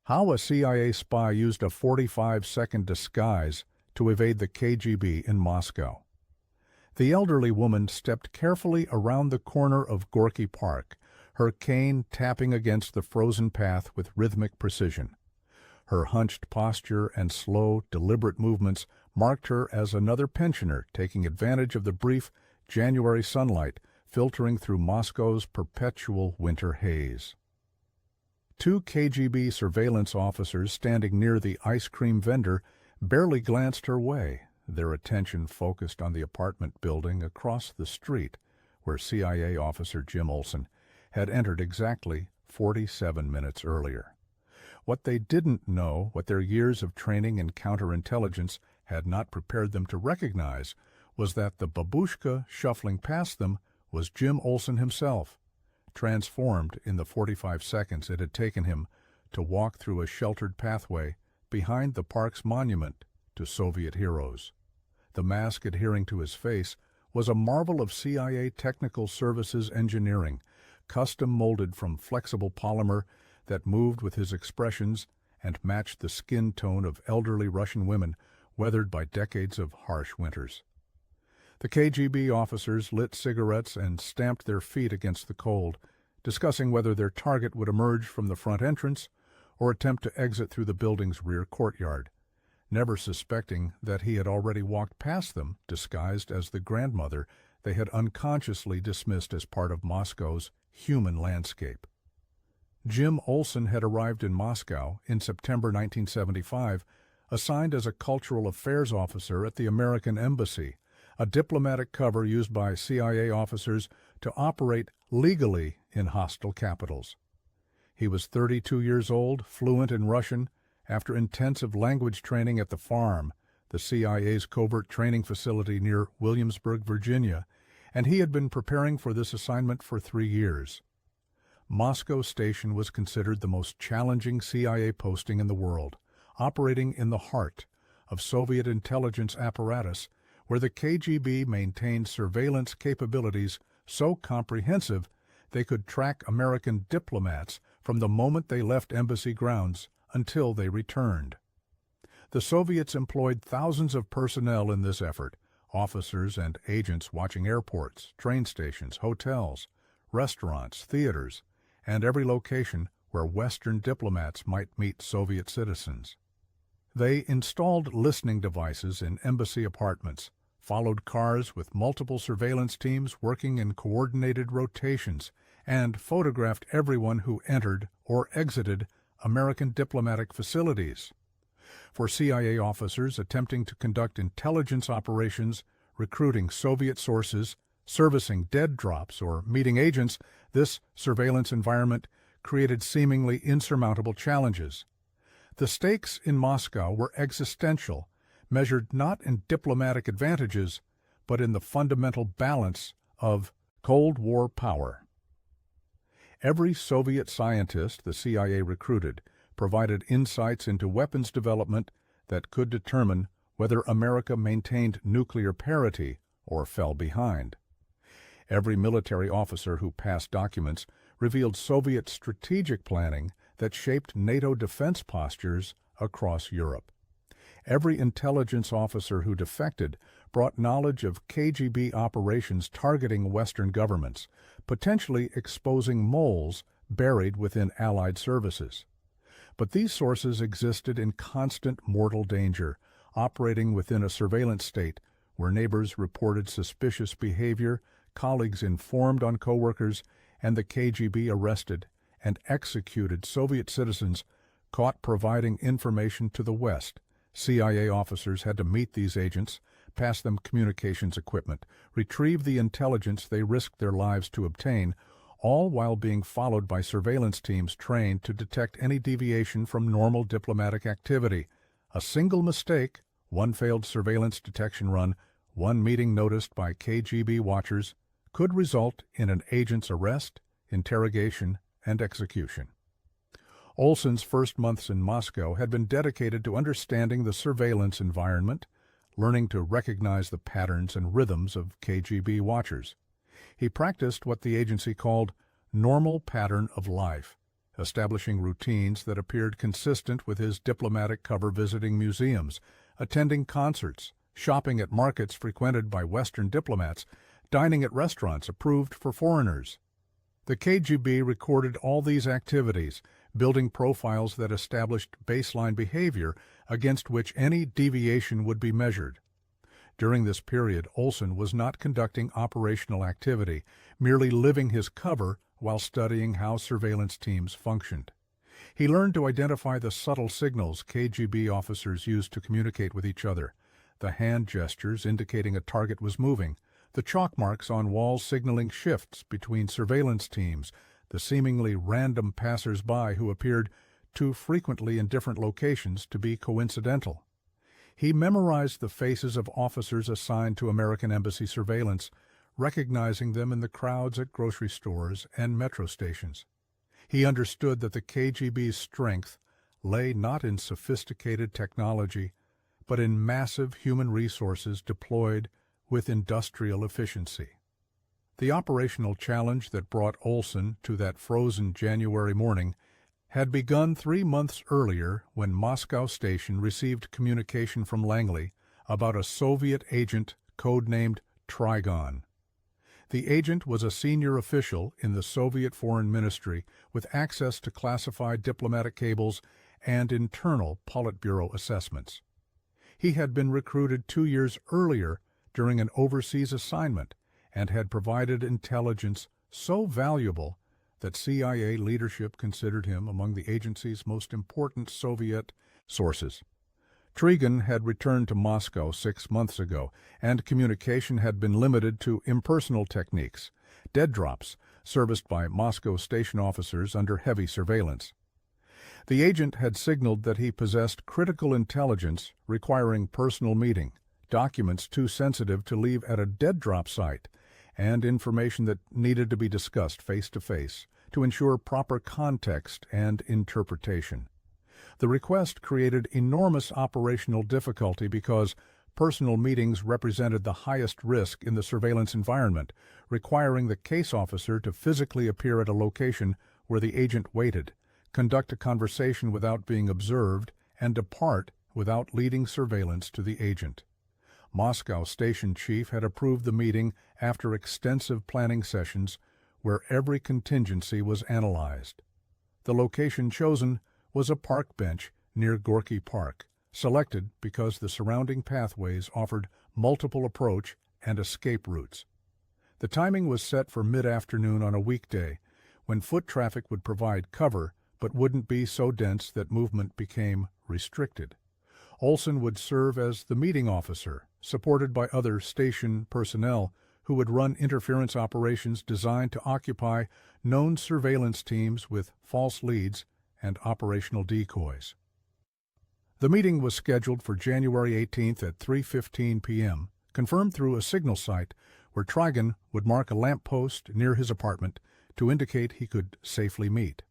How a CIA spy used a 45-second disguise to evade the KGB in Moscow. The elderly woman stepped carefully around the corner of Gorky Park, her cane tapping against the frozen path with rhythmic precision. Her hunched posture and slow, deliberate movements marked her as another pensioner taking advantage of the brief January sunlight filtering through Moscow's perpetual winter haze. Two KGB surveillance officers standing near the ice cream vendor barely glanced her way, their attention focused on the apartment building across the street, where CIA officer Jim Olson had entered exactly 47 minutes earlier. What they didn't know, what their years of training in counterintelligence had not prepared them to recognize, was that the babushka shuffling past them was Jim Olson himself, transformed in the 45 seconds it had taken him to walk through a sheltered pathway behind the park's monument to Soviet heroes. The mask adhering to his face was a marvel of CIA Technical Services engineering, custom molded from flexible polymer that moved with his expressions and matched the skin tone of elderly Russian women weathered by decades of harsh winters. The KGB officers lit cigarettes and stamped their feet against the cold, discussing whether their target would emerge from the front entrance or attempt to exit through the building's rear courtyard, never suspecting that he had already walked past them, disguised as the grandmother they had unconsciously dismissed as part of Moscow's human landscape. Jim Olson had arrived in Moscow in September 1975, assigned as a cultural affairs officer at the American Embassy, a diplomatic cover used by CIA officers to operate legally in hostile capitals. He was 32 years old, fluent in Russian, after intensive language training at the Farm, the CIA's covert training facility near Williamsburg, Virginia, and he had been preparing for this assignment for 3 years. Moscow Station was considered the most challenging CIA posting in the world, operating in the heart of Soviet intelligence apparatus, where the KGB maintained surveillance capabilities so comprehensive they could track American diplomats from the moment they left embassy grounds until they returned. The Soviets employed thousands of personnel in this effort, officers and agents watching airports, train stations, hotels, restaurants, theaters, and every location where Western diplomats might meet Soviet citizens. They installed listening devices in embassy apartments, followed cars with multiple surveillance teams working in coordinated rotations, and photographed everyone who entered or exited American diplomatic facilities. For CIA officers attempting to conduct intelligence operations, recruiting Soviet sources, servicing dead drops, or meeting agents, this surveillance environment created seemingly insurmountable challenges. The stakes in Moscow were existential, measured not in diplomatic advantages, but in the fundamental balance of Cold War power. Every Soviet scientist the CIA recruited provided insights into weapons development that could determine whether America maintained nuclear parity or fell behind. Every military officer who passed documents revealed Soviet strategic planning that shaped NATO defense postures across Europe. Every intelligence officer who defected brought knowledge of KGB operations targeting Western governments, potentially exposing moles buried within Allied services. But these sources existed in constant mortal danger, operating within a surveillance state where neighbors reported suspicious behavior, colleagues informed on coworkers, and the KGB arrested and executed Soviet citizens caught providing information to the West. CIA officers had to meet these agents, pass them communications equipment, retrieve the intelligence they risked their lives to obtain, all while being followed by surveillance teams trained to detect any deviation from normal diplomatic activity. A single mistake, one failed surveillance detection run, one meeting noticed by KGB watchers, could result in an agent's arrest, interrogation, and execution. Olson's first months in Moscow had been dedicated to understanding the surveillance environment, learning to recognize the patterns and rhythms of KGB watchers. He practiced what the agency called normal pattern of life, establishing routines that appeared consistent with his diplomatic cover visiting museums, attending concerts, shopping at markets frequented by Western diplomats, dining at restaurants approved for foreigners. The KGB recorded all these activities, building profiles that established baseline behavior against which any deviation would be measured. During this period, Olson was not conducting operational activity, merely living his cover while studying how surveillance teams functioned. He learned to identify the subtle signals KGB officers used to communicate with each other, the hand gestures indicating a target was moving, the chalk marks on walls signaling shifts between surveillance teams, the seemingly random passers-by who appeared too frequently in different locations to be coincidental. He memorized the faces of officers assigned to American embassy surveillance, recognizing them in the crowds at grocery stores and metro stations. He understood that the KGB's strength lay not in sophisticated technology, but in massive human resources deployed with industrial efficiency. The operational challenge that brought Olson to that frozen January morning had begun 3 months earlier when Moscow Station received communication from Langley about a Soviet agent codenamed Trigon. The agent was a senior official in the Soviet Foreign Ministry with access to classified diplomatic cables and internal Politburo assessments. He had been recruited 2 years earlier during an overseas assignment and had provided intelligence so valuable that CIA leadership considered him among the agency's most important Soviet sources. Trigon had returned to Moscow 6 months ago, and communication had been limited to impersonal techniques, dead drops, serviced by Moscow station officers under heavy surveillance. The agent had signaled that he possessed critical intelligence requiring personal meeting, documents too sensitive to leave at a dead drop site, and information that needed to be discussed face-to-face to ensure proper context and interpretation. The request created enormous operational difficulty because personal meetings represented the highest risk in the surveillance environment, requiring the case officer to physically appear at a location where the agent waited, conduct a conversation without being observed, and depart without leading surveillance to the agent. Moscow station chief had approved the meeting after extensive planning sessions where every contingency was analyzed. The location chosen was a park bench near Gorky Park, selected because the surrounding pathways offered multiple approach and escape routes. The timing was set for mid-afternoon on a weekday, when foot traffic would provide cover but wouldn't be so dense that movement became restricted. Olson would serve as the meeting officer, supported by other station personnel who would run interference operations designed to occupy known surveillance teams with false leads and operational decoys. The meeting was scheduled for January 18th at 3:15 p.m., confirmed through a signal site where Trigon would mark a lamppost near his apartment to indicate he could safely meet.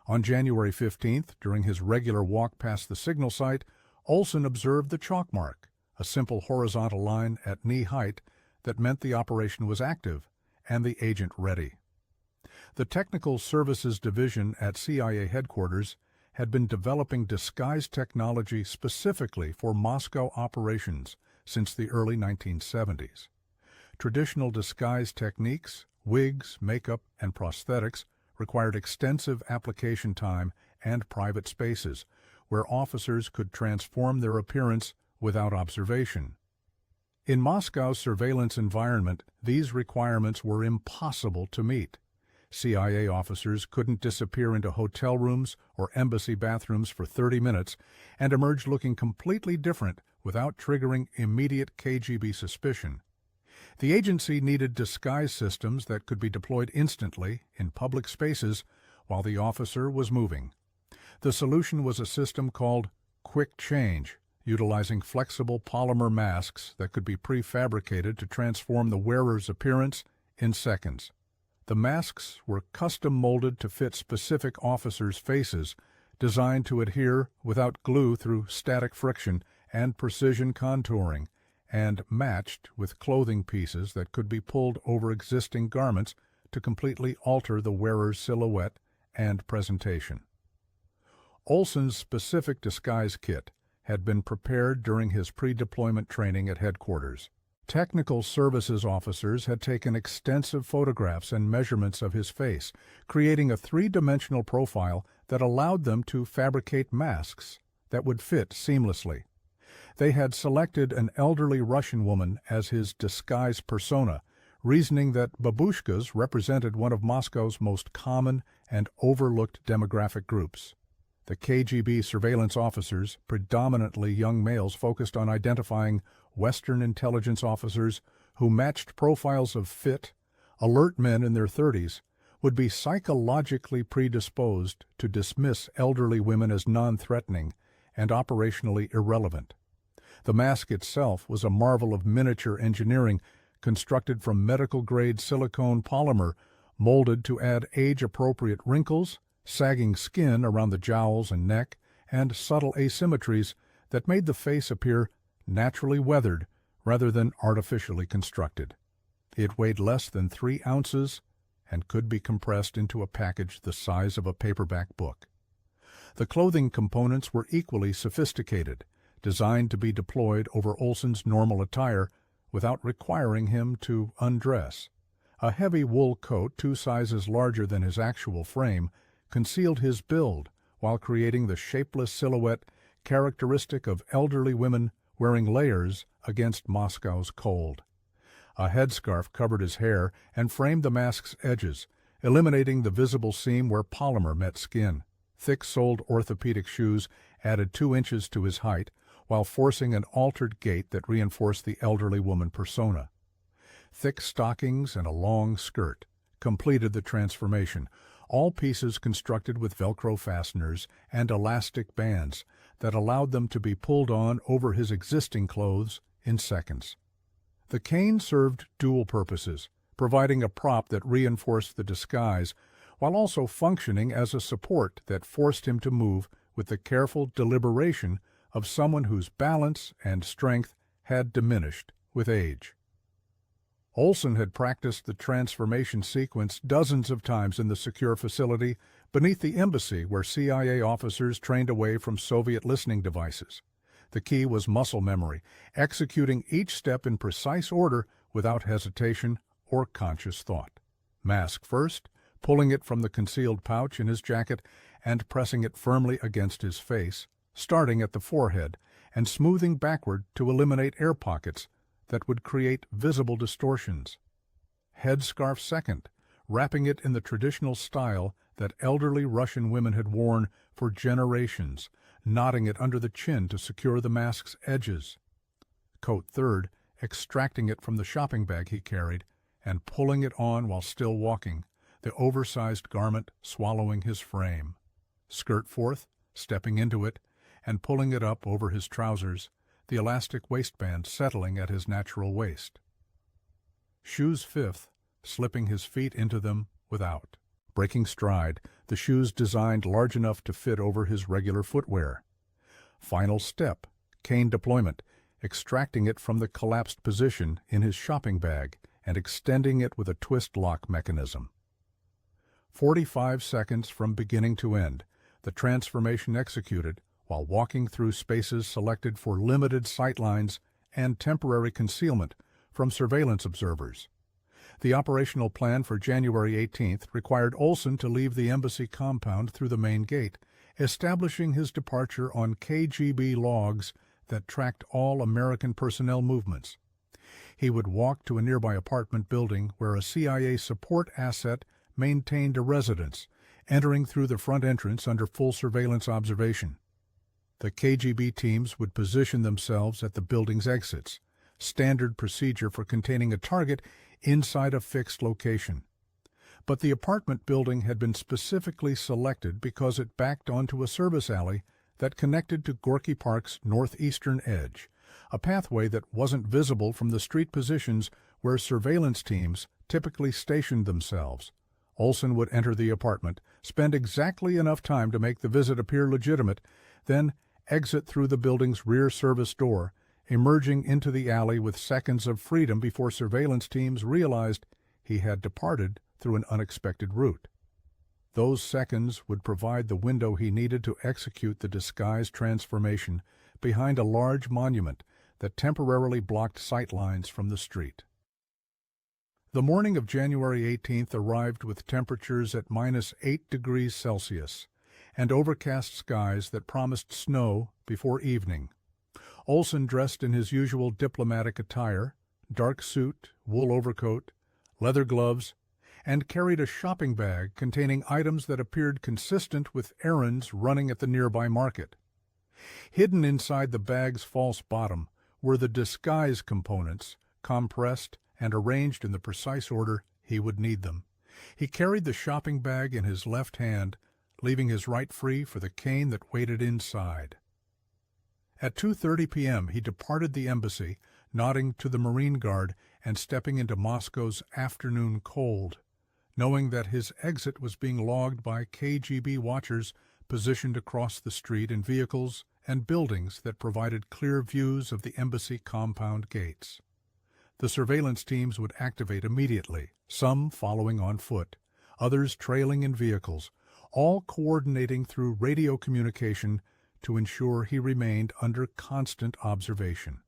On January 15th, during his regular walk past the signal site, Olson observed the chalk mark, a simple horizontal line at knee height that meant the operation was active and the agent ready. The Technical Services Division at CIA headquarters had been developing disguise technology specifically for Moscow operations since the early 1970s. Traditional disguise techniques, wigs, makeup, and prosthetics required extensive application time and private spaces, where officers could transform their appearance without observation. In Moscow's surveillance environment, these requirements were impossible to meet. CIA officers couldn't disappear into hotel rooms or embassy bathrooms for 30 minutes and emerge looking completely different without triggering immediate KGB suspicion. The agency needed disguise systems that could be deployed instantly in public spaces while the officer was moving. The solution was a system called Quick Change, utilizing flexible polymer masks that could be prefabricated to transform the wearer's appearance in seconds. The masks were custom molded to fit specific officers' faces, designed to adhere without glue through static friction and precision contouring, and matched with clothing pieces that could be pulled over existing garments to completely alter the wearer's silhouette and presentation. Olson's specific disguise kit had been prepared during his pre-deployment training at headquarters. Technical services officers had taken extensive photographs and measurements of his face, creating a three-dimensional profile that allowed them to fabricate masks that would fit seamlessly. They had selected an elderly Russian woman as his disguise persona, reasoning that babushkas represented one of Moscow's most common and overlooked demographic groups. The KGB surveillance officers, predominantly young males, focused on identifying Western intelligence officers who matched profiles of fit, alert men in their 30s, would be psychologically predisposed to dismiss elderly women as non-threatening and operationally irrelevant. The mask itself was a marvel of miniature engineering, constructed from medical-grade silicone polymer, molded to add age-appropriate wrinkles, sagging skin around the jowls and neck, and subtle asymmetries that made the face appear naturally weathered rather than artificially constructed. It weighed less than 3 ounces and could be compressed into a package the size of a paperback book. The clothing components were equally sophisticated, designed to be deployed over Olson's normal attire without requiring him to undress. A heavy wool coat 2 sizes larger than his actual frame concealed his build while creating the shapeless silhouette characteristic of elderly women wearing layers against Moscow's cold. A headscarf covered his hair and framed the mask's edges, eliminating the visible seam where polymer met skin. Thick-soled orthopedic shoes added 2 inches to his height, while forcing an altered gait that reinforced the elderly woman persona. Thick stockings and a long skirt completed the transformation, all pieces constructed with Velcro fasteners and elastic bands that allowed them to be pulled on over his existing clothes in seconds. The cane served dual purposes, providing a prop that reinforced the disguise, while also functioning as a support that forced him to move with the careful deliberation of someone whose balance and strength had diminished with age. Olson had practiced the transformation sequence dozens of times in the secure facility beneath the embassy where CIA officers trained away from Soviet listening devices. The key was muscle memory, executing each step in precise order without hesitation or conscious thought. Mask first, pulling it from the concealed pouch in his jacket and pressing it firmly against his face, starting at the forehead and smoothing backward to eliminate air pockets that would create visible distortions. Headscarf second, wrapping it in the traditional style that elderly Russian women had worn for generations, knotting it under the chin to secure the mask's edges. Coat third, extracting it from the shopping bag he carried and pulling it on while still walking, the oversized garment swallowing his frame. Skirt fourth, stepping into it and pulling it up over his trousers, the elastic waistband settling at his natural waist. Shoes fifth, slipping his feet into them without. Breaking stride, the shoes designed large enough to fit over his regular footwear. Final step, cane deployment, extracting it from the collapsed position in his shopping bag and extending it with a twist lock mechanism. 45 seconds from beginning to end, the transformation executed while walking through spaces selected for limited sightlines and temporary concealment from surveillance observers. The operational plan for January 18th required Olson to leave the embassy compound through the main gate, establishing his departure on KGB logs that tracked all American personnel movements. He would walk to a nearby apartment building where a CIA support asset maintained a residence, entering through the front entrance under full surveillance observation. The KGB teams would position themselves at the building's exits, standard procedure for containing a target inside a fixed location. But the apartment building had been specifically selected because it backed onto a service alley that connected to Gorky Park's northeastern edge, a pathway that wasn't visible from the street positions where surveillance teams typically stationed themselves. Olson would enter the apartment, spend exactly enough time to make the visit appear legitimate, then exit through the building's rear service door, emerging into the alley with seconds of freedom before surveillance teams realized he had departed through an unexpected route. Those seconds would provide the window he needed to execute the disguise transformation behind a large monument that temporarily blocked sightlines from the street. The morning of January 18th arrived with temperatures at -8 degrees Celsius and overcast skies that promised snow before evening. Olson dressed in his usual diplomatic attire, dark suit, wool overcoat, leather gloves, and carried a shopping bag containing items that appeared consistent with errands running at the nearby market. Hidden inside the bag's false bottom were the disguise components, compressed and arranged in the precise order he would need them. He carried the shopping bag in his left hand, leaving his right free for the cane that waited inside. At 2:30 p.m. he departed the embassy, nodding to the Marine Guard and stepping into Moscow's afternoon cold, knowing that his exit was being logged by KGB watchers positioned across the street in vehicles and buildings that provided clear views of the embassy compound gates. The surveillance teams would activate immediately, some following on foot, others trailing in vehicles, all coordinating through radio communication to ensure he remained under constant observation.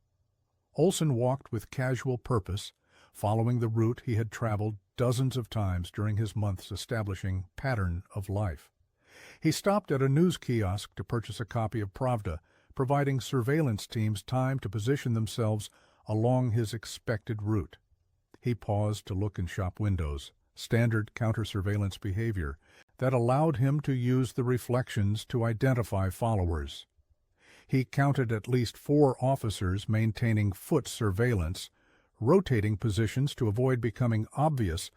Olson walked with casual purpose, following the route he had traveled dozens of times during his months establishing pattern of life. He stopped at a news kiosk to purchase a copy of Pravda, providing surveillance teams time to position themselves along his expected route. He paused to look in shop windows, standard counter-surveillance behavior that allowed him to use the reflections to identify followers. He counted at least 4 officers maintaining foot surveillance, rotating positions to avoid becoming obvious,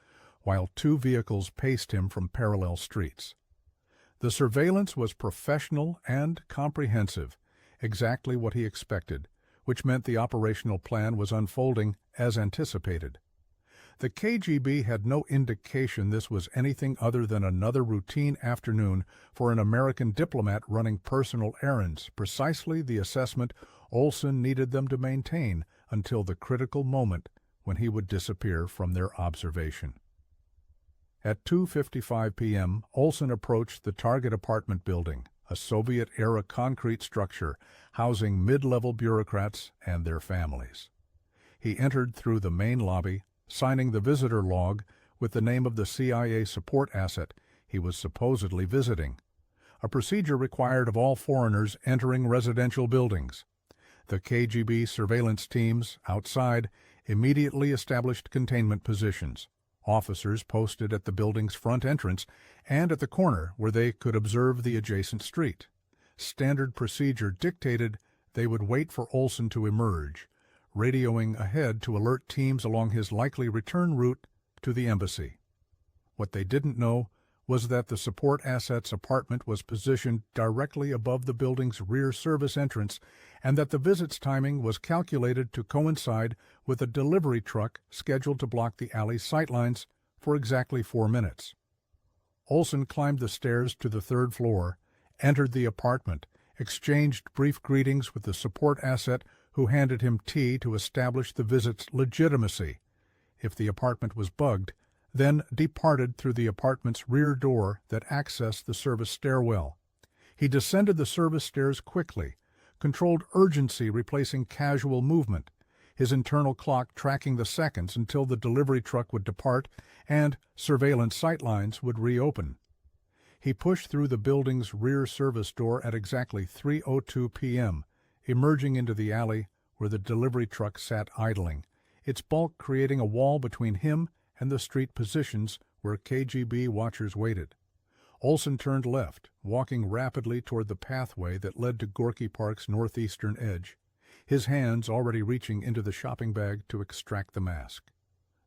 while 2 vehicles paced him from parallel streets. The surveillance was professional and comprehensive, exactly what he expected, which meant the operational plan was unfolding as anticipated. The KGB had no indication this was anything other than another routine afternoon for an American diplomat running personal errands, precisely the assessment Olson needed them to maintain until the critical moment when he would disappear from their observation. At 2:55 p.m., Olson approached the target apartment building, a Soviet-era concrete structure housing mid-level bureaucrats and their families. He entered through the main lobby, signing the visitor log with the name of the CIA support asset he was supposedly visiting, a procedure required of all foreigners entering residential buildings. The KGB surveillance teams outside immediately established containment positions, officers posted at the building's front entrance and at the corner where they could observe the adjacent street. Standard procedure dictated they would wait for Olson to emerge, radioing ahead to alert teams along his likely return route to the embassy. What they didn't know was that the support asset's apartment was positioned directly above the building's rear service entrance and that the visit's timing was calculated to coincide with a delivery truck scheduled to block the alley's sightlines for exactly 4 minutes. Olson climbed the stairs to the 3rd floor, entered the apartment, exchanged brief greetings with the support asset who handed him tea to establish the visit's legitimacy. If the apartment was bugged, then departed through the apartment's rear door that accessed the service stairwell. He descended the service stairs quickly, controlled urgency replacing casual movement, his internal clock tracking the seconds until the delivery truck would depart and surveillance sightlines would reopen. He pushed through the building's rear service door at exactly 3:02 p.m., emerging into the alley where the delivery truck sat idling, its bulk creating a wall between him and the street positions where KGB watchers waited. Olson turned left, walking rapidly toward the pathway that led to Gorky Park's northeastern edge, his hands already reaching into the shopping bag to extract the mask.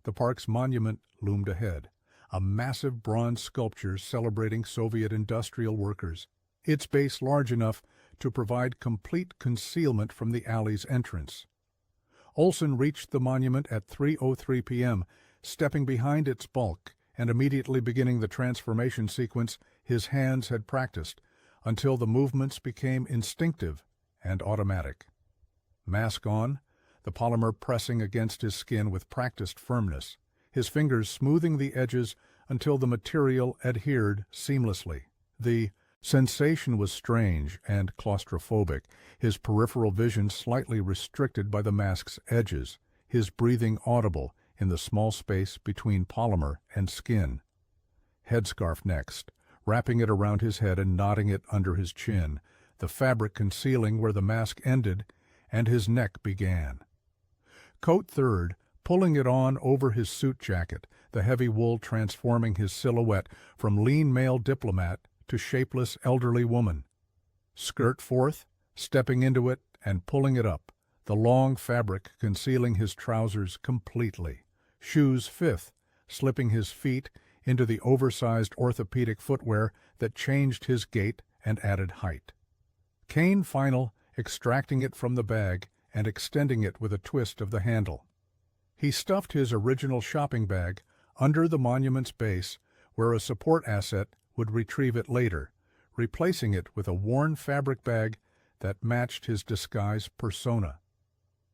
The park's monument loomed ahead, a massive bronze sculpture celebrating Soviet industrial workers, its base large enough to provide complete concealment from the alley's entrance. Olson reached the monument at 3:03 p.m., stepping behind its bulk and immediately beginning the transformation sequence his hands had practiced until the movements became instinctive and automatic. Mask on, the polymer pressing against his skin with practiced firmness, his fingers smoothing the edges until the material adhered seamlessly. The sensation was strange and claustrophobic, his peripheral vision slightly restricted by the mask's edges, his breathing audible in the small space between polymer and skin. Headscarf next, wrapping it around his head and knotting it under his chin, the fabric concealing where the mask ended and his neck began. Coat third, pulling it on over his suit jacket, the heavy wool transforming his silhouette from lean male diplomat to shapeless elderly woman. Skirt fourth, stepping into it and pulling it up, the long fabric concealing his trousers completely. Shoes fifth, slipping his feet into the oversized orthopedic footwear that changed his gait and added height. Cane final, extracting it from the bag and extending it with a twist of the handle. He stuffed his original shopping bag under the monument's base, where a support asset would retrieve it later, replacing it with a worn fabric bag that matched his disguise persona.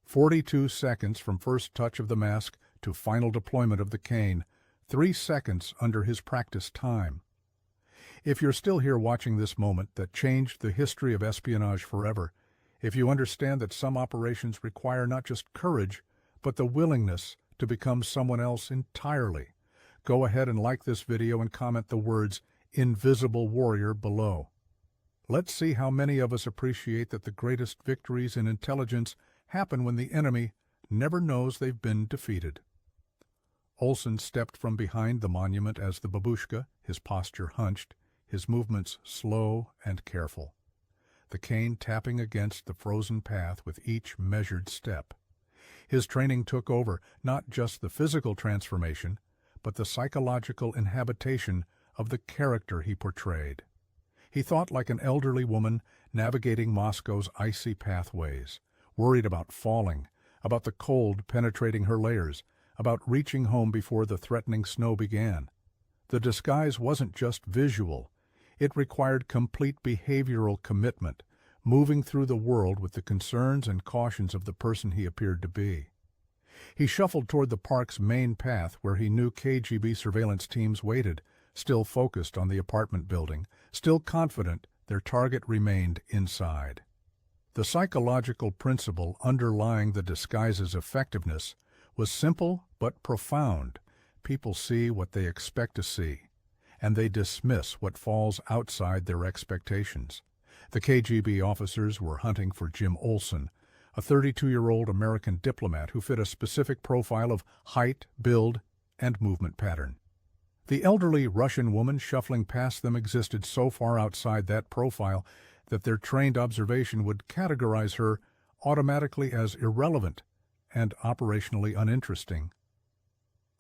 42 seconds from first touch of the mask to final deployment of the cane, 3 seconds under his practice time. If you're still here watching this moment that changed the history of espionage forever, if you understand that some operations require not just courage, but the willingness to become someone else entirely, go ahead and like this video and comment the words "Invisible Warrior" below. Let's see how many of us appreciate that the greatest victories in intelligence happen when the enemy never knows they've been defeated. Olson stepped from behind the monument as the babushka, his posture hunched, his movements slow and careful, the cane tapping against the frozen path with each measured step. His training took over not just the physical transformation, but the psychological inhabitation of the character he portrayed. He thought like an elderly woman navigating Moscow's icy pathways, worried about falling, about the cold penetrating her layers, about reaching home before the threatening snow began. The disguise wasn't just visual. It required complete behavioral commitment, moving through the world with the concerns and cautions of the person he appeared to be. He shuffled toward the park's main path where he knew KGB surveillance teams waited, still focused on the apartment building, still confident their target remained inside. The psychological principle underlying the disguise's effectiveness was simple but profound. People see what they expect to see, and they dismiss what falls outside their expectations. The KGB officers were hunting for Jim Olson, a 32-year-old American diplomat who fit a specific profile of height, build, and movement pattern. The elderly Russian woman shuffling past them existed so far outside that profile that their trained observation would categorize her automatically as irrelevant and operationally uninteresting.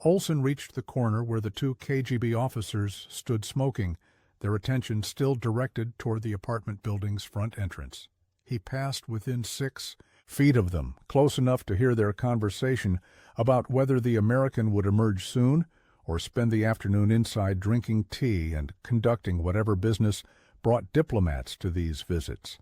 Olson reached the corner where the 2 KGB officers stood smoking, their attention still directed toward the apartment building's front entrance. He passed within 6 feet of them, close enough to hear their conversation about whether the American would emerge soon or spend the afternoon inside drinking tea and conducting whatever business brought diplomats to these visits.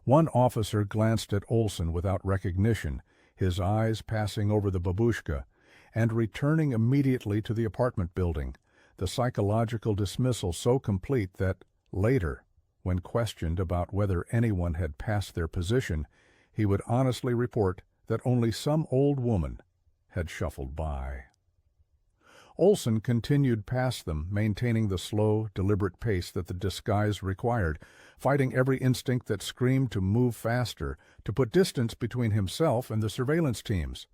One officer glanced at Olson without recognition, his eyes passing over the babushka, and returning immediately to the apartment building, the psychological dismissal so complete that, later, when questioned about whether anyone had passed their position, he would honestly report that only some old woman had shuffled by. Olson continued past them, maintaining the slow, deliberate pace that the disguise required, fighting every instinct that screamed to move faster, to put distance between himself and the surveillance teams.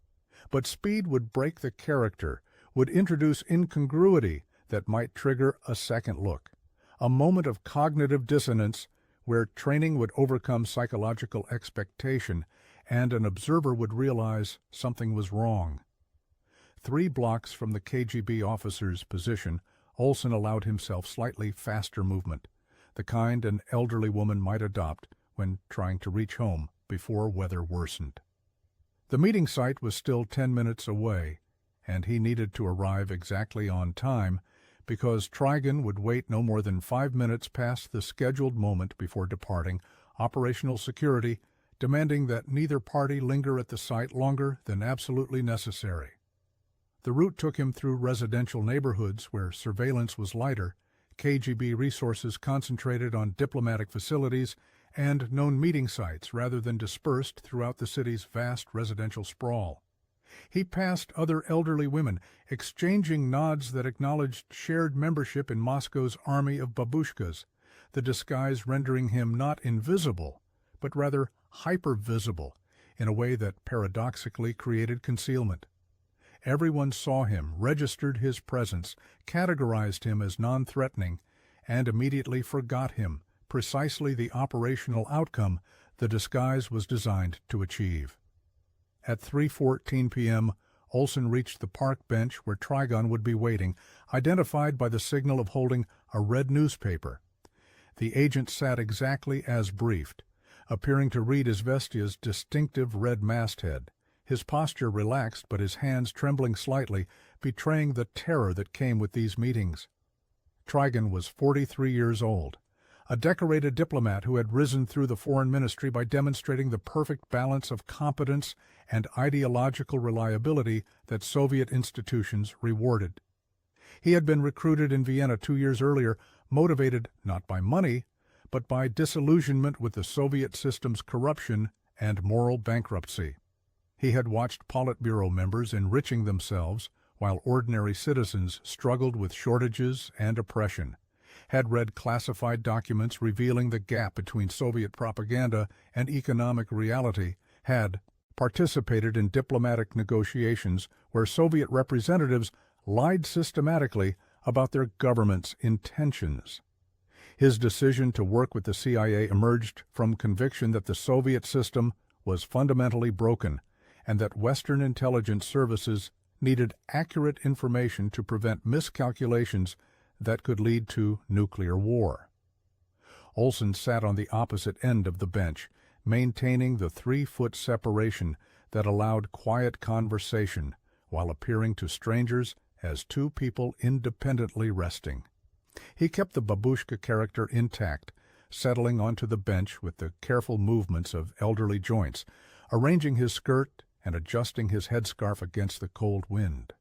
But speed would break the character, would introduce incongruity that might trigger a second look, a moment of cognitive dissonance where training would overcome psychological expectation and an observer would realize something was wrong. 3 blocks from the KGB officer's position, Olson allowed himself slightly faster movement, the kind an elderly woman might adopt when trying to reach home before weather worsened. The meeting site was still 10 minutes away, and he needed to arrive exactly on time because Trigon would wait no more than 5 minutes past the scheduled moment before departing, operational security demanding that neither party linger at the site longer than absolutely necessary. The route took him through residential neighborhoods where surveillance was lighter, KGB resources concentrated on diplomatic facilities, and known meeting sites rather than dispersed throughout the city's vast residential sprawl. He passed other elderly women, exchanging nods that acknowledged shared membership in Moscow's army of babushkas, the disguise rendering him not invisible, but rather hyper-visible, in a way that paradoxically created concealment. Everyone saw him, registered his presence, categorized him as non-threatening, and immediately forgot him, precisely the operational outcome the disguise was designed to achieve. At 3:14 p.m., Olson reached the park bench where Trigon would be waiting, identified by the signal of holding a red newspaper. The agent sat exactly as briefed, appearing to read Izvestia's distinctive red masthead, his posture relaxed but his hands trembling slightly, betraying the terror that came with these meetings. Trigon was 43 years old, a decorated diplomat who had risen through the foreign ministry by demonstrating the perfect balance of competence and ideological reliability that Soviet institutions rewarded. He had been recruited in Vienna 2 years earlier, motivated not by money, but by disillusionment with the Soviet system's corruption and moral bankruptcy. He had watched Politburo members enriching themselves while ordinary citizens struggled with shortages and oppression, had read classified documents revealing the gap between Soviet propaganda and economic reality, had participated in diplomatic negotiations where Soviet representatives lied systematically about their government's intentions. His decision to work with the CIA emerged from conviction that the Soviet system was fundamentally broken and that Western intelligence services needed accurate information to prevent miscalculations that could lead to nuclear war. Olson sat on the opposite end of the bench, maintaining the 3-foot separation that allowed quiet conversation while appearing to strangers as two people independently resting. He kept the babushka character intact, settling onto the bench with the careful movements of elderly joints, arranging his skirt and adjusting his headscarf against the cold wind.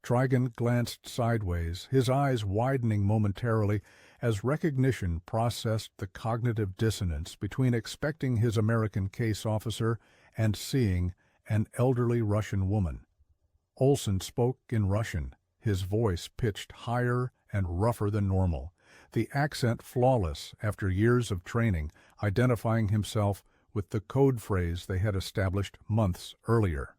Trigon glanced sideways, his eyes widening momentarily as recognition processed the cognitive dissonance between expecting his American case officer and seeing an elderly Russian woman. Olson spoke in Russian, his voice pitched higher and rougher than normal, the accent flawless after years of training, identifying himself with the code phrase they had established months earlier.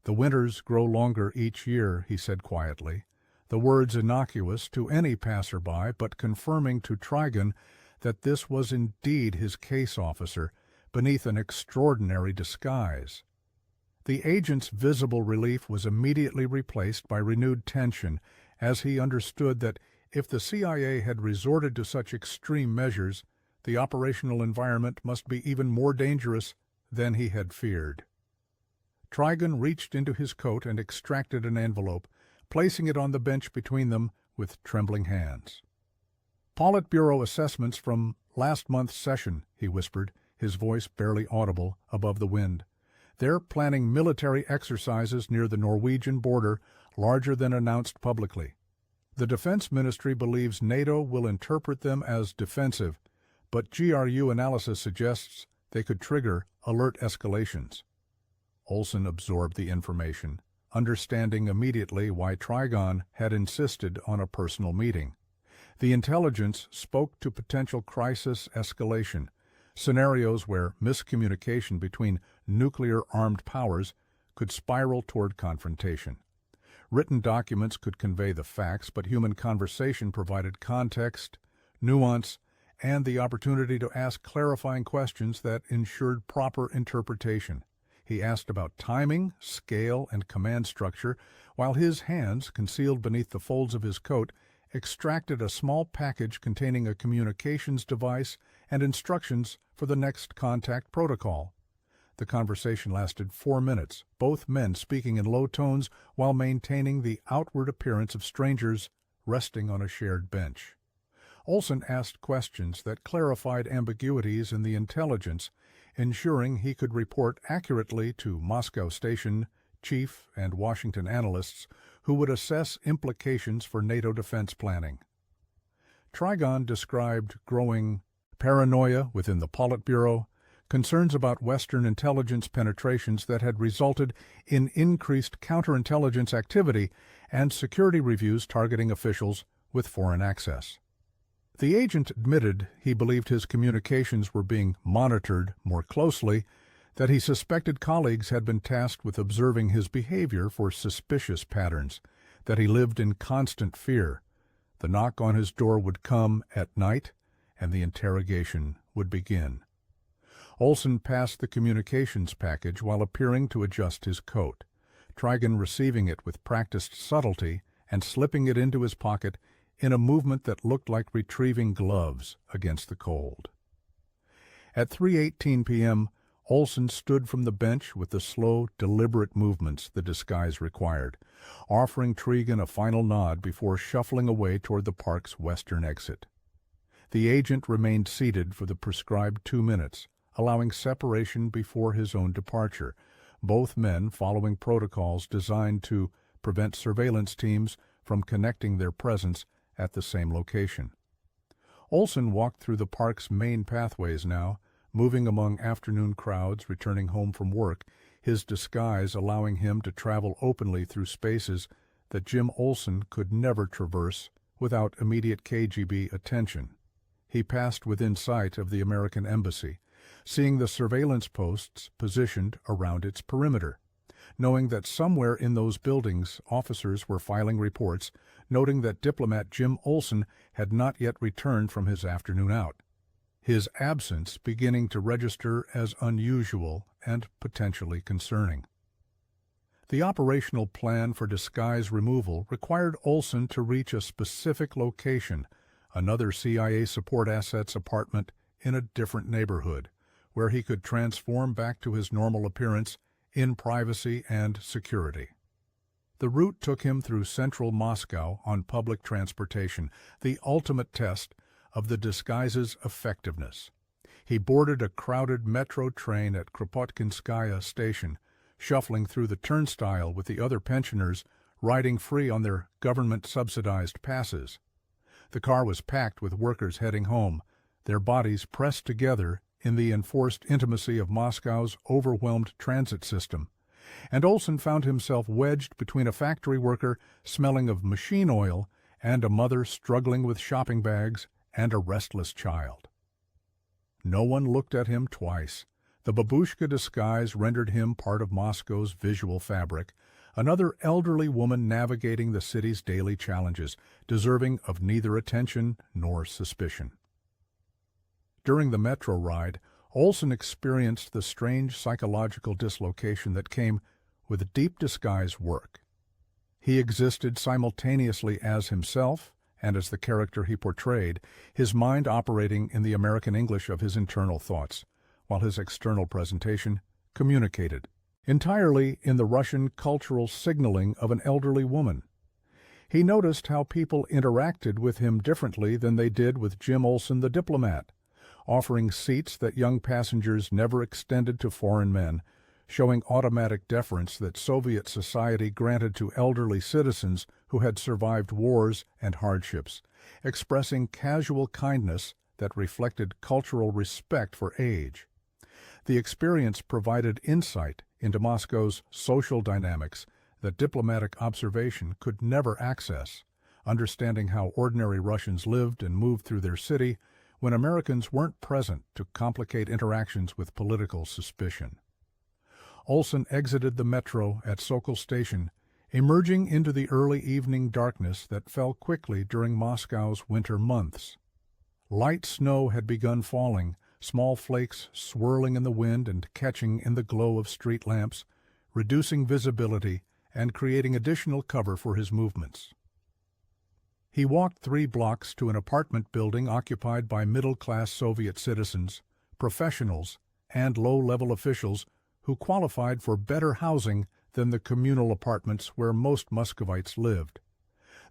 "The winters grow longer each year," he said quietly, the words innocuous to any passerby, but confirming to Trigon that this was indeed his case officer, beneath an extraordinary disguise. The agent's visible relief was immediately replaced by renewed tension, as he understood that if the CIA had resorted to such extreme measures, the operational environment must be even more dangerous than he had feared. Trigon reached into his coat and extracted an envelope, placing it on the bench between them with trembling hands. "Politburo assessments from last month's session," he whispered, his voice barely audible above the wind. "They're planning military exercises near the Norwegian border, larger than announced publicly. The Defense Ministry believes NATO will interpret them as defensive, but GRU analysis suggests they could trigger alert escalations." Olson absorbed the information, understanding immediately why Trigon had insisted on a personal meeting. The intelligence spoke to potential crisis escalation, scenarios where miscommunication between nuclear-armed powers could spiral toward confrontation. Written documents could convey the facts, but human conversation provided context, nuance, and the opportunity to ask clarifying questions that ensured proper interpretation. He asked about timing, scale, and command structure, while his hands, concealed beneath the folds of his coat, extracted a small package containing a communications device and instructions for the next contact protocol. The conversation lasted 4 minutes, both men speaking in low tones while maintaining the outward appearance of strangers resting on a shared bench. Olson asked questions that clarified ambiguities in the intelligence, ensuring he could report accurately to Moscow Station chief and Washington analysts who would assess implications for NATO defense planning. Trigon described growing paranoia within the Politburo, concerns about Western intelligence penetrations that had resulted in increased counterintelligence activity, and security reviews targeting officials with foreign access. The agent admitted he believed his communications were being monitored more closely, that he suspected colleagues had been tasked with observing his behavior for suspicious patterns, that he lived in constant fear. The knock on his door would come at night, and the interrogation would begin. Olson passed the communications package while appearing to adjust his coat, Trigon receiving it with practiced subtlety and slipping it into his pocket in a movement that looked like retrieving gloves against the cold. At 3:18 p.m., Olson stood from the bench with the slow, deliberate movements the disguise required, offering Trigon a final nod before shuffling away toward the park's western exit. The agent remained seated for the prescribed 2 minutes, allowing separation before his own departure, both men following protocols designed to prevent surveillance teams from connecting their presence at the same location. Olson walked through the park's main pathways now, moving among afternoon crowds returning home from work, his disguise allowing him to travel openly through spaces that Jim Olson could never traverse without immediate KGB attention. He passed within sight of the American embassy, seeing the surveillance posts positioned around its perimeter, knowing that somewhere in those buildings officers were filing reports, noting that diplomat Jim Olson had not yet returned from his afternoon out, his absence beginning to register as unusual and potentially concerning. The operational plan for disguise removal required Olson to reach a specific location, another CIA support assets apartment in a different neighborhood, where he could transform back to his normal appearance in privacy and security. The route took him through central Moscow on public transportation, the ultimate test of the disguise's effectiveness. He boarded a crowded metro train at Kropotkinskaya station, shuffling through the turnstile with the other pensioners riding free on their government-subsidized passes. The car was packed with workers heading home, their bodies pressed together in the enforced intimacy of Moscow's overwhelmed transit system, and Olson found himself wedged between a factory worker smelling of machine oil and a mother struggling with shopping bags and a restless child. No one looked at him twice. The babushka disguise rendered him part of Moscow's visual fabric, another elderly woman navigating the city's daily challenges, deserving of neither attention nor suspicion. During the metro ride, Olson experienced the strange psychological dislocation that came with deep disguise work. He existed simultaneously as himself and as the character he portrayed, his mind operating in the American English of his internal thoughts, while his external presentation communicated entirely in the Russian cultural signaling of an elderly woman. He noticed how people interacted with him differently than they did with Jim Olson the diplomat, offering seats that young passengers never extended to foreign men, showing automatic deference that Soviet society granted to elderly citizens who had survived wars and hardships, expressing casual kindness that reflected cultural respect for age. The experience provided insight into Moscow's social dynamics that diplomatic observation could never access, understanding how ordinary Russians lived and moved through their city when Americans weren't present to complicate interactions with political suspicion. Olson exited the metro at Sokol Station, emerging into the early evening darkness that fell quickly during Moscow's winter months. Light snow had begun falling, small flakes swirling in the wind and catching in the glow of street lamps, reducing visibility and creating additional cover for his movements. He walked 3 blocks to an apartment building occupied by middle-class Soviet citizens, professionals, and low-level officials who qualified for better housing than the communal apartments where most Muscovites lived.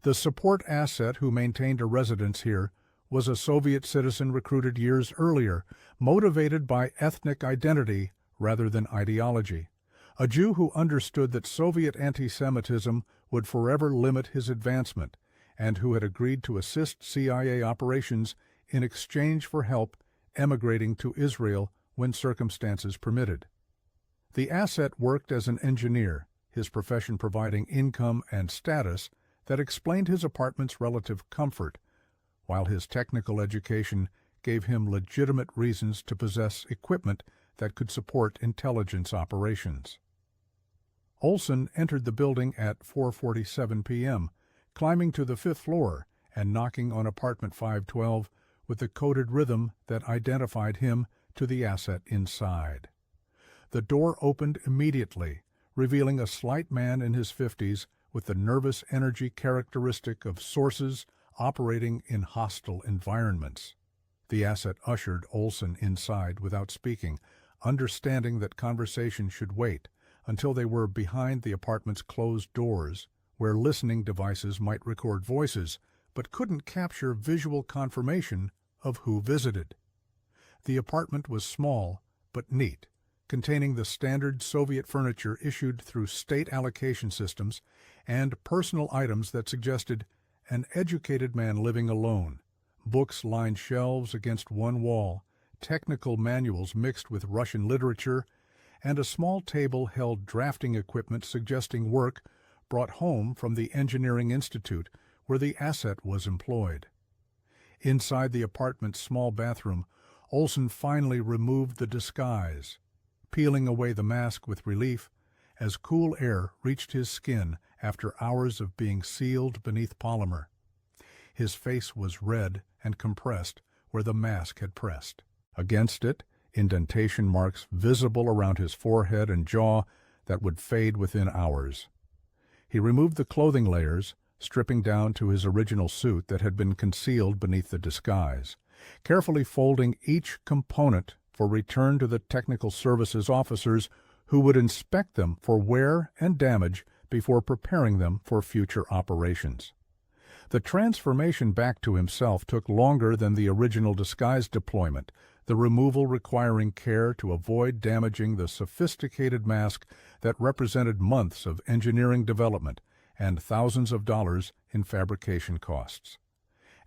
The support asset who maintained a residence here was a Soviet citizen recruited years earlier, motivated by ethnic identity rather than ideology, a Jew who understood that Soviet anti-Semitism would forever limit his advancement, and who had agreed to assist CIA operations in exchange for help emigrating to Israel when circumstances permitted. The asset worked as an engineer, his profession providing income and status that explained his apartment's relative comfort, while his technical education gave him legitimate reasons to possess equipment that could support intelligence operations. Olson entered the building at 4:47 p.m., climbing to the 5th floor and knocking on apartment 512 with the coded rhythm that identified him to the asset inside. The door opened immediately, revealing a slight man in his 50s with the nervous energy characteristic of sources operating in hostile environments. The asset ushered Olson inside without speaking, understanding that conversation should wait until they were behind the apartment's closed doors, where listening devices might record voices but couldn't capture visual confirmation of who visited. The apartment was small but neat, containing the standard Soviet furniture issued through state allocation systems and personal items that suggested an educated man living alone. Books lined shelves against one wall, technical manuals mixed with Russian literature, and a small table held drafting equipment suggesting work brought home from the Engineering Institute where the asset was employed. Inside the apartment's small bathroom, Olson finally removed the disguise, peeling away the mask with relief as cool air reached his skin after hours of being sealed beneath polymer. His face was red and compressed where the mask had pressed. Against it, indentation marks visible around his forehead and jaw that would fade within hours. He removed the clothing layers, stripping down to his original suit that had been concealed beneath the disguise, carefully folding each component for return to the technical services officers who would inspect them for wear and damage before preparing them for future operations. The transformation back to himself took longer than the original disguise deployment, the removal requiring care to avoid damaging the sophisticated mask that represented months of engineering development and thousands of dollars in fabrication costs.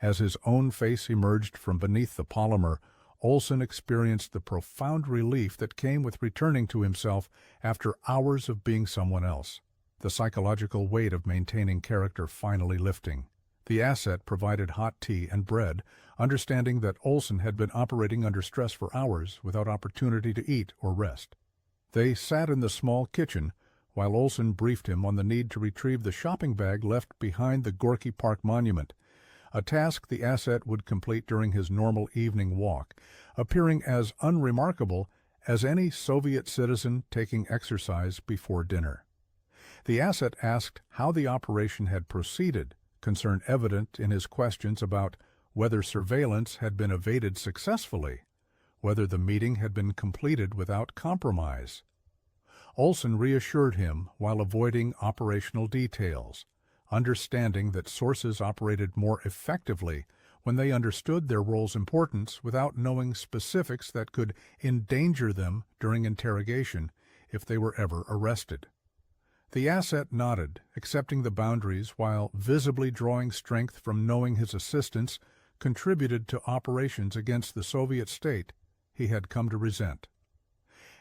As his own face emerged from beneath the polymer, Olson experienced the profound relief that came with returning to himself after hours of being someone else, the psychological weight of maintaining character finally lifting. The asset provided hot tea and bread, understanding that Olson had been operating under stress for hours without opportunity to eat or rest. They sat in the small kitchen while Olson briefed him on the need to retrieve the shopping bag left behind the Gorky Park monument, a task the asset would complete during his normal evening walk, appearing as unremarkable as any Soviet citizen taking exercise before dinner. The asset asked how the operation had proceeded, concern evident in his questions about whether surveillance had been evaded successfully, whether the meeting had been completed without compromise. Olson reassured him while avoiding operational details, understanding that sources operated more effectively when they understood their role's importance without knowing specifics that could endanger them during interrogation if they were ever arrested. The asset nodded, accepting the boundaries while visibly drawing strength from knowing his assistance contributed to operations against the Soviet state he had come to resent.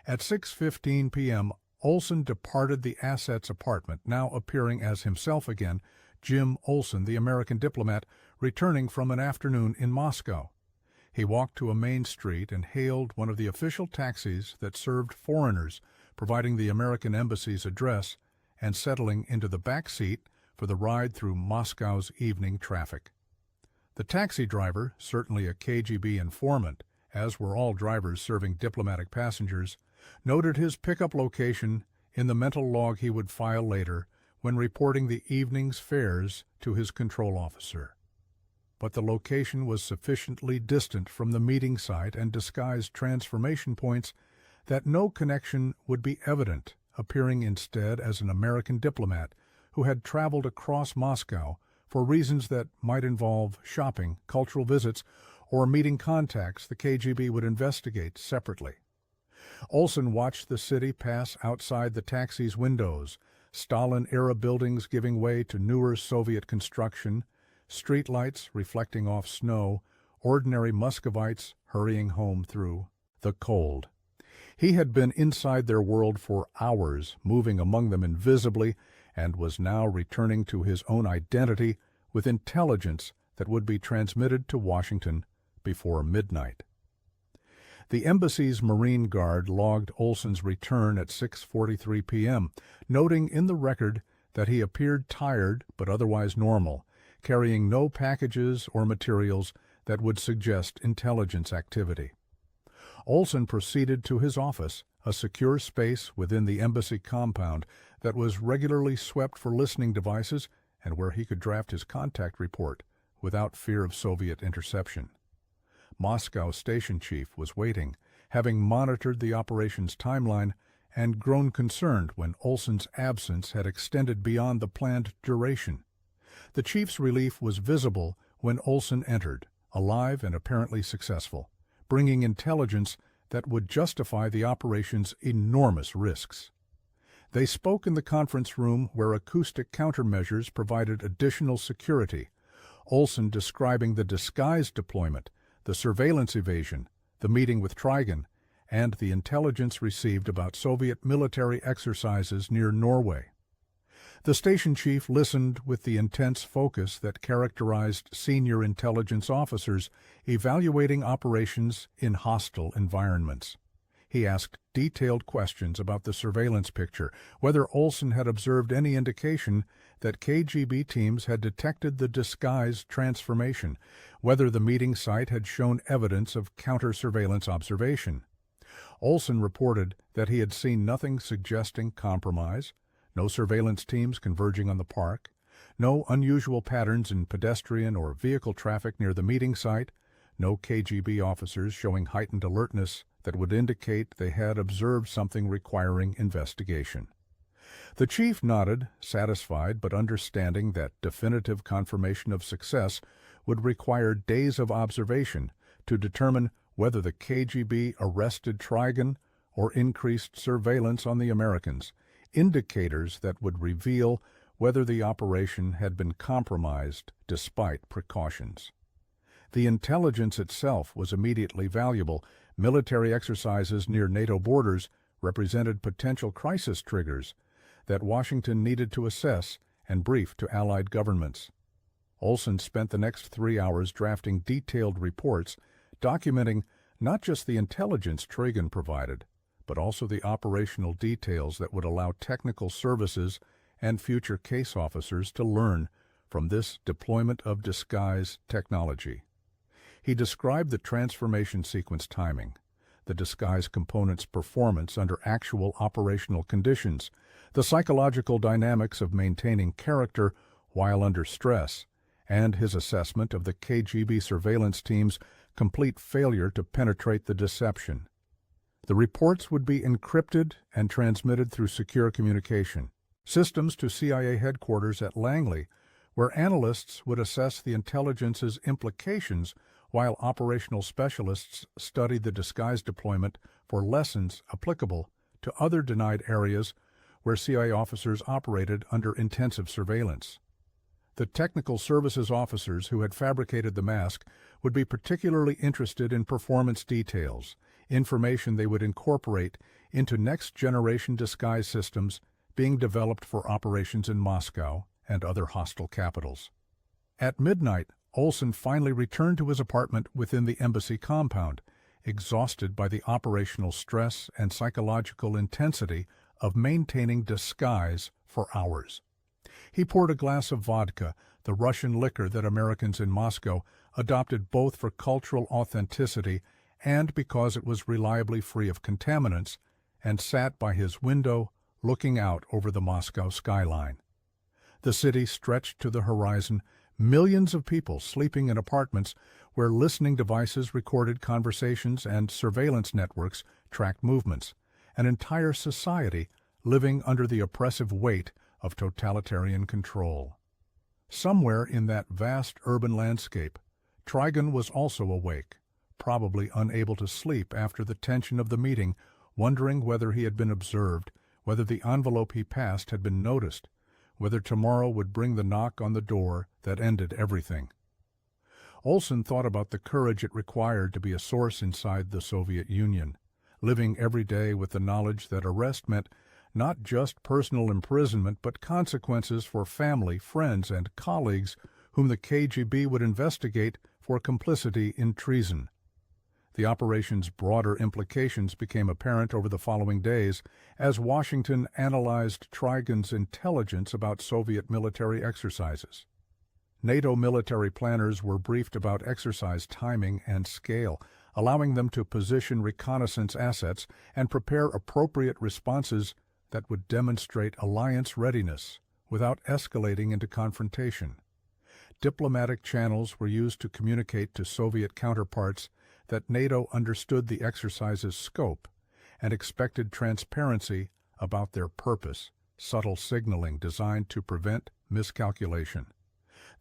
At 6:15 p.m., Olson departed the asset's apartment, now appearing as himself again, Jim Olson, the American diplomat, returning from an afternoon in Moscow. He walked to a main street and hailed one of the official taxis that served foreigners, providing the American embassy's address and settling into the back seat for the ride through Moscow's evening traffic. The taxi driver, certainly a KGB informant, as were all drivers serving diplomatic passengers, noted his pickup location in the mental log he would file later when reporting the evening's fares to his control officer. But the location was sufficiently distant from the meeting site and disguised transformation points that no connection would be evident, appearing instead as an American diplomat who had traveled across Moscow for reasons that might involve shopping, cultural visits, or meeting contacts the KGB would investigate separately. Olson watched the city pass outside the taxi's windows, Stalin-era buildings giving way to newer Soviet construction, streetlights reflecting off snow, ordinary Muscovites hurrying home through the cold. He had been inside their world for hours, moving among them invisibly, and was now returning to his own identity with intelligence that would be transmitted to Washington before midnight. The embassy's Marine Guard logged Olson's return at 6:43 p.m., noting in the record that he appeared tired but otherwise normal, carrying no packages or materials that would suggest intelligence activity. Olson proceeded to his office, a secure space within the embassy compound that was regularly swept for listening devices and where he could draft his contact report without fear of Soviet interception. Moscow station chief was waiting, having monitored the operation's timeline and grown concerned when Olson's absence had extended beyond the planned duration. The chief's relief was visible when Olson entered, alive and apparently successful, bringing intelligence that would justify the operation's enormous risks. They spoke in the conference room where acoustic countermeasures provided additional security, Olson describing the disguised deployment, the surveillance evasion, the meeting with Trigon, and the intelligence received about Soviet military exercises near Norway. The station chief listened with the intense focus that characterized senior intelligence officers evaluating operations in hostile environments. He asked detailed questions about the surveillance picture, whether Olson had observed any indication that KGB teams had detected the disguise transformation, whether the meeting site had shown evidence of counter-surveillance observation. Olson reported that he had seen nothing suggesting compromise, no surveillance teams converging on the park, no unusual patterns in pedestrian or vehicle traffic near the meeting site, no KGB officers showing heightened alertness that would indicate they had observed something requiring investigation. The chief nodded, satisfied but understanding that definitive confirmation of success would require days of observation to determine whether the KGB arrested Trigon or increased surveillance on the Americans, indicators that would reveal whether the operation had been compromised despite precautions. The intelligence itself was immediately valuable. Military exercises near NATO borders represented potential crisis triggers that Washington needed to assess and brief to Allied governments. Olson spent the next 3 hours drafting detailed reports documenting not just the intelligence Trigon provided, but also the operational details that would allow technical services and future case officers to learn from this deployment of disguise technology. He described the transformation sequence timing, the disguise component's performance under actual operational conditions, the psychological dynamics of maintaining character while under stress, and his assessment of the KGB surveillance team's complete failure to penetrate the deception. The reports would be encrypted and transmitted through secure communication systems to CIA headquarters at Langley, where analysts would assess the intelligence's implications while operational specialists studied the disguise deployment for lessons applicable to other denied areas where CIA officers operated under intensive surveillance. The technical services officers who had fabricated the mask would be particularly interested in performance details, information they would incorporate into next-generation disguise systems being developed for operations in Moscow and other hostile capitals. At midnight, Olson finally returned to his apartment within the embassy compound, exhausted by the operational stress and psychological intensity of maintaining disguise for hours. He poured a glass of vodka, the Russian liquor that Americans in Moscow adopted both for cultural authenticity and because it was reliably free of contaminants, and sat by his window looking out over the Moscow skyline. The city stretched to the horizon, millions of people sleeping in apartments where listening devices recorded conversations and surveillance networks tracked movements, an entire society living under the oppressive weight of totalitarian control. Somewhere in that vast urban landscape, Trigon was also awake, probably unable to sleep after the tension of the meeting, wondering whether he had been observed, whether the envelope he passed had been noticed, whether tomorrow would bring the knock on the door that ended everything. Olson thought about the courage it required to be a source inside the Soviet Union, living every day with the knowledge that arrest meant not just personal imprisonment but consequences for family, friends, and colleagues whom the KGB would investigate for complicity in treason. The operation's broader implications became apparent over the following days as Washington analyzed Trigon's intelligence about Soviet military exercises. NATO military planners were briefed about exercise timing and scale, allowing them to position reconnaissance assets and prepare appropriate responses that would demonstrate alliance readiness without escalating into confrontation. Diplomatic channels were used to communicate to Soviet counterparts that NATO understood the exercise's scope and expected transparency about their purpose, subtle signaling designed to prevent miscalculation.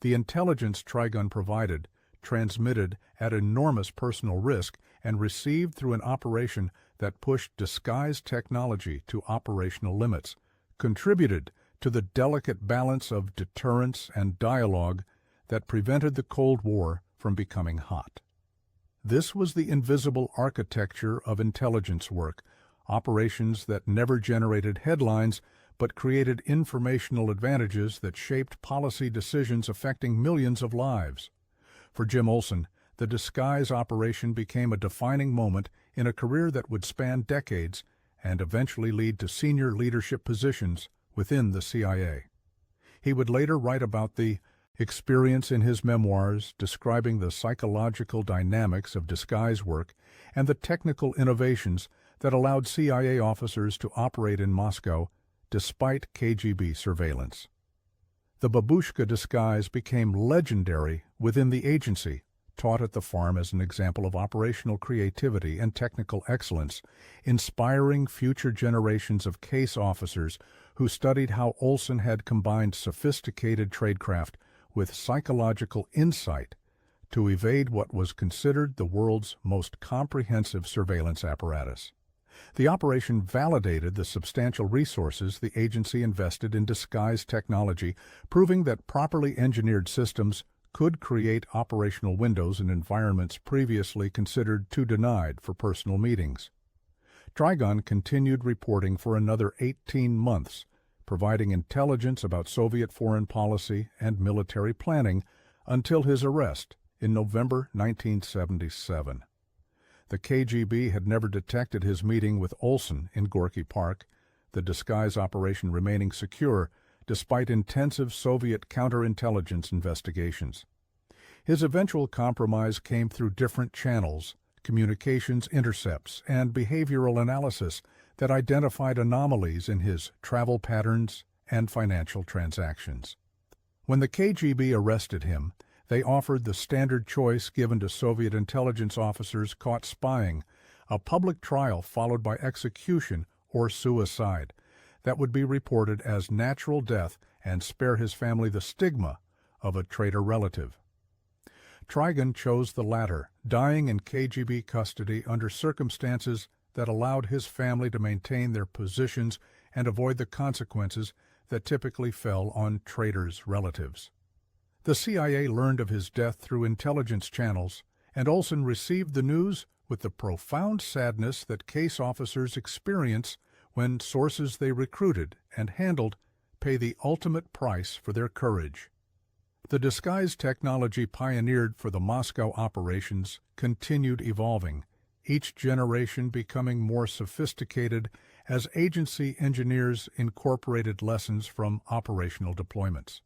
The intelligence Trigon provided, transmitted at enormous personal risk and received through an operation that pushed disguised technology to operational limits, contributed to the delicate balance of deterrence and dialogue that prevented the Cold War from becoming hot. This was the invisible architecture of intelligence work, operations that never generated headlines but created informational advantages that shaped policy decisions affecting millions of lives. For Jim Olson, the disguise operation became a defining moment in a career that would span decades and eventually lead to senior leadership positions within the CIA. He would later write about the experience in his memoirs, describing the psychological dynamics of disguise work and the technical innovations that allowed CIA officers to operate in Moscow despite KGB surveillance. The babushka disguise became legendary within the agency, taught at the farm as an example of operational creativity and technical excellence, inspiring future generations of case officers who studied how Olson had combined sophisticated tradecraft with psychological insight to evade what was considered the world's most comprehensive surveillance apparatus. The operation validated the substantial resources the agency invested in disguise technology, proving that properly engineered systems could create operational windows in environments previously considered too denied for personal meetings. Trigon continued reporting for another 18 months, providing intelligence about Soviet foreign policy and military planning until his arrest in November 1977. The KGB had never detected his meeting with Olson in Gorky Park, the disguise operation remaining secure despite intensive Soviet counterintelligence investigations. His eventual compromise came through different channels, communications intercepts, and behavioral analysis that identified anomalies in his travel patterns and financial transactions. When the KGB arrested him, they offered the standard choice given to Soviet intelligence officers caught spying, a public trial followed by execution or suicide that would be reported as natural death and spare his family the stigma of a traitor relative. Trigon chose the latter, dying in KGB custody under circumstances that allowed his family to maintain their positions and avoid the consequences that typically fell on traitors' relatives. The CIA learned of his death through intelligence channels, and Olson received the news with the profound sadness that case officers experience when sources they recruited and handled pay the ultimate price for their courage. The disguise technology pioneered for the Moscow operations continued evolving, each generation becoming more sophisticated as agency engineers incorporated lessons from operational deployments.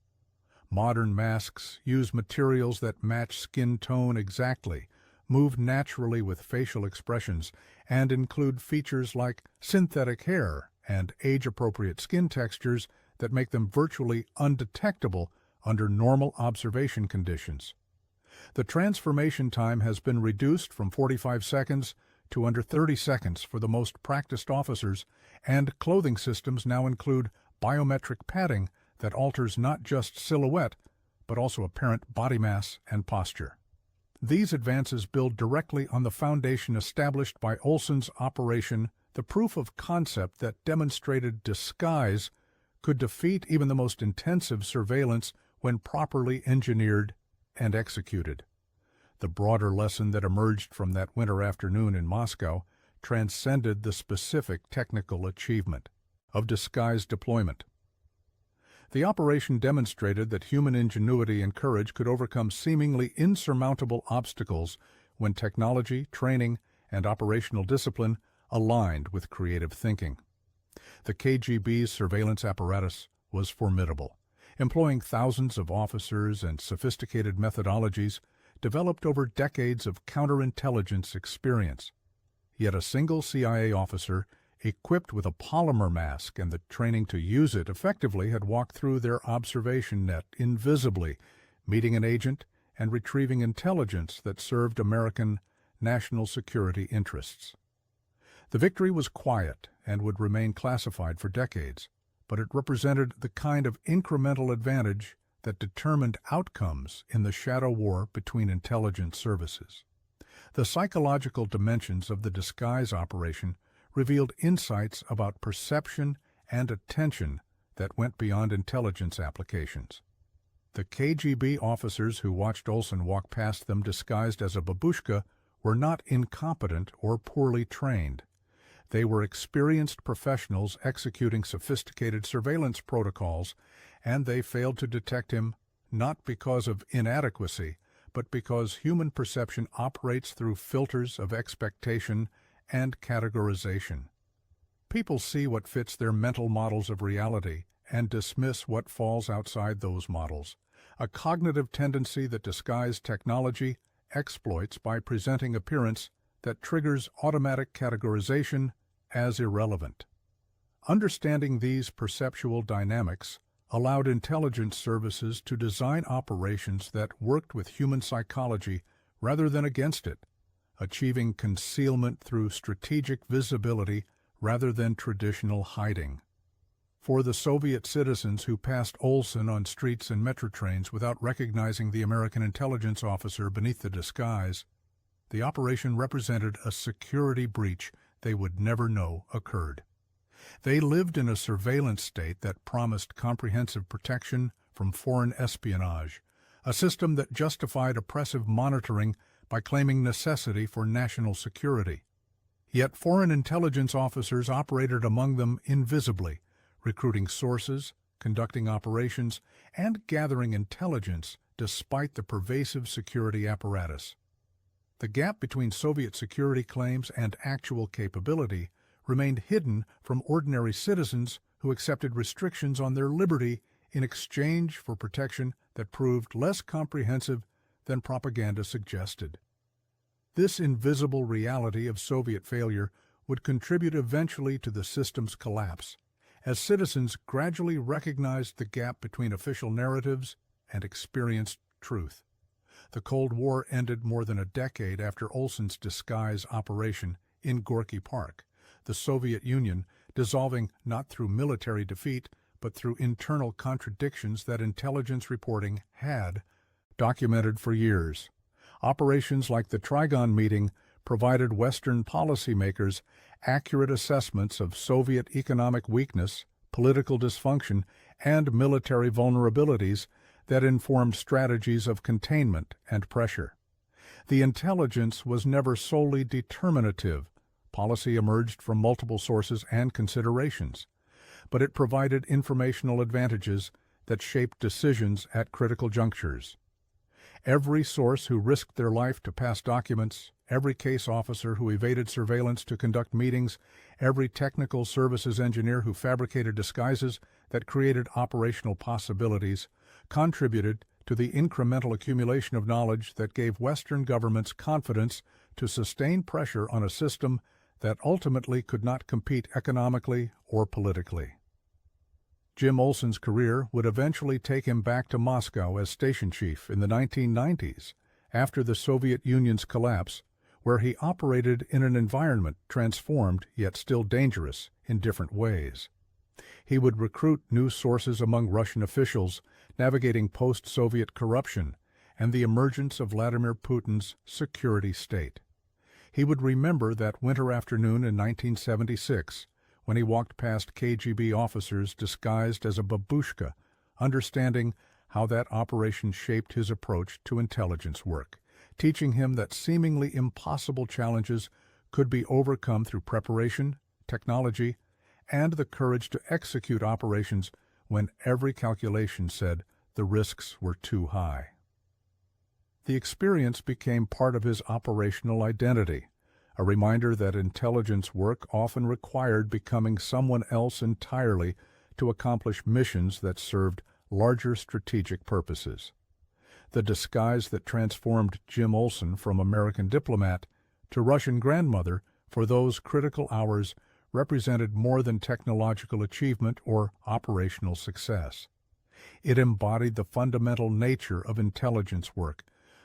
Modern masks use materials that match skin tone exactly, move naturally with facial expressions, and include features like synthetic hair and age-appropriate skin textures that make them virtually undetectable under normal observation conditions. The transformation time has been reduced from 45 seconds to under 30 seconds for the most practiced officers, and clothing systems now include biometric padding that alters not just silhouette, but also apparent body mass and posture. These advances build directly on the foundation established by Olson's operation the proof of concept that demonstrated disguise could defeat even the most intensive surveillance when properly engineered and executed. The broader lesson that emerged from that winter afternoon in Moscow transcended the specific technical achievement of disguise deployment. The operation demonstrated that human ingenuity and courage could overcome seemingly insurmountable obstacles when technology, training, and operational discipline aligned with creative thinking. The KGB's surveillance apparatus was formidable, employing thousands of officers and sophisticated methodologies developed over decades of counterintelligence experience. Yet a single CIA officer, equipped with a polymer mask and the training to use it effectively, had walked through their observation net invisibly, meeting an agent and retrieving intelligence that served American national security interests. The victory was quiet and would remain classified for decades, but it represented the kind of incremental advantage that determined outcomes in the shadow war between intelligence services. The psychological dimensions of the disguise operation revealed insights about perception and attention that went beyond intelligence applications. The KGB officers who watched Olson walk past them disguised as a babushka were not incompetent or poorly trained. They were experienced professionals executing sophisticated surveillance protocols, and they failed to detect him not because of inadequacy, but because human perception operates through filters of expectation and categorization. People see what fits their mental models of reality and dismiss what falls outside those models, a cognitive tendency that disguised technology exploits by presenting appearance that triggers automatic categorization as irrelevant. Understanding these perceptual dynamics allowed intelligence services to design operations that worked with human psychology rather than against it, achieving concealment through strategic visibility rather than traditional hiding. For the Soviet citizens who passed Olson on streets and metro trains without recognizing the American intelligence officer beneath the disguise, the operation represented a security breach they would never know occurred. They lived in a surveillance state that promised comprehensive protection from foreign espionage, a system that justified oppressive monitoring by claiming necessity for national security. Yet foreign intelligence officers operated among them invisibly, recruiting sources, conducting operations, and gathering intelligence despite the pervasive security apparatus. The gap between Soviet security claims and actual capability remained hidden from ordinary citizens who accepted restrictions on their liberty in exchange for protection that proved less comprehensive than propaganda suggested. This invisible reality of Soviet failure would contribute eventually to the system's collapse, as citizens gradually recognized the gap between official narratives and experienced truth. The Cold War ended more than a decade after Olson's disguise operation in Gorky Park, the Soviet Union dissolving not through military defeat, but through internal contradictions that intelligence reporting had documented for years. Operations like the Trigon meeting provided Western policymakers accurate assessments of Soviet economic weakness, political dysfunction, and military vulnerabilities that informed strategies of containment and pressure. The intelligence was never solely determinative. Policy emerged from multiple sources and considerations, but it provided informational advantages that shaped decisions at critical junctures. Every source who risked their life to pass documents, every case officer who evaded surveillance to conduct meetings, every technical services engineer who fabricated disguises that created operational possibilities, contributed to the incremental accumulation of knowledge that gave Western governments confidence to sustain pressure on a system that ultimately could not compete economically or politically. Jim Olson's career would eventually take him back to Moscow as station chief in the 1990s, after the Soviet Union's collapse, where he operated in an environment transformed yet still dangerous in different ways. He would recruit new sources among Russian officials, navigating post-Soviet corruption and the emergence of Vladimir Putin's security state. He would remember that winter afternoon in 1976 when he walked past KGB officers disguised as a babushka, understanding how that operation shaped his approach to intelligence work, teaching him that seemingly impossible challenges could be overcome through preparation, technology, and the courage to execute operations when every calculation said the risks were too high. The experience became part of his operational identity, a reminder that intelligence work often required becoming someone else entirely to accomplish missions that served larger strategic purposes. The disguise that transformed Jim Olsen from American diplomat to Russian grandmother for those critical hours represented more than technological achievement or operational success. It embodied the fundamental nature of intelligence work,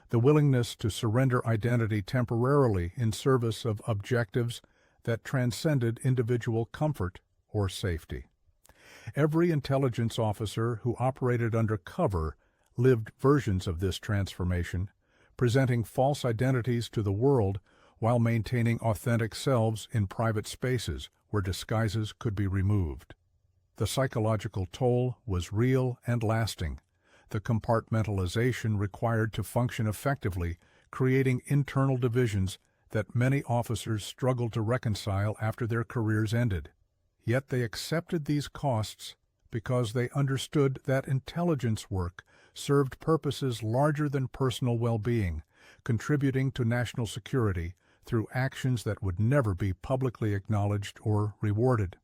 the willingness to surrender identity temporarily in service of objectives that transcended individual comfort or safety. Every intelligence officer who operated under cover lived versions of this transformation, presenting false identities to the world while maintaining authentic selves in private spaces where disguises could be removed. The psychological toll was real and lasting, the compartmentalization required to function effectively, creating internal divisions that many officers struggled to reconcile after their careers ended. Yet they accepted these costs because they understood that intelligence work served purposes larger than personal well-being, contributing to national security through actions that would never be publicly acknowledged or rewarded.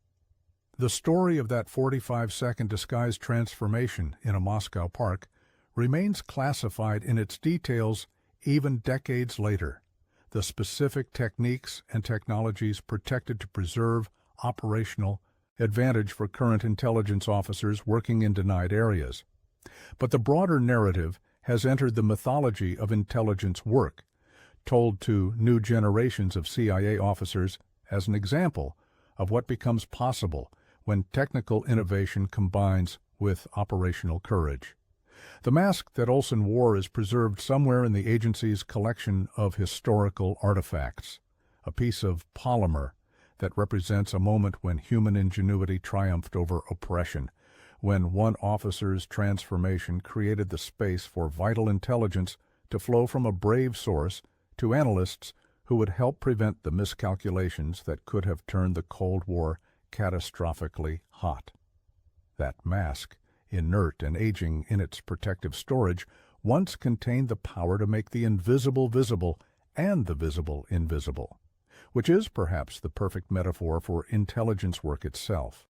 The story of that 45-second disguise transformation in a Moscow park remains classified in its details even decades later. The specific techniques and technologies protected to preserve operational advantage for current intelligence officers working in denied areas. But the broader narrative has entered the mythology of intelligence work, told to new generations of CIA officers as an example of what becomes possible when technical innovation combines with operational courage. The mask that Olsen wore is preserved somewhere in the agency's collection of historical artifacts, a piece of polymer that represents a moment when human ingenuity triumphed over oppression, when one officer's transformation created the space for vital intelligence to flow from a brave source to analysts who would help prevent the miscalculations that could have turned the Cold War catastrophically hot. That mask, inert and aging in its protective storage, once contained the power to make the invisible visible and the visible invisible, which is perhaps the perfect metaphor for intelligence work itself.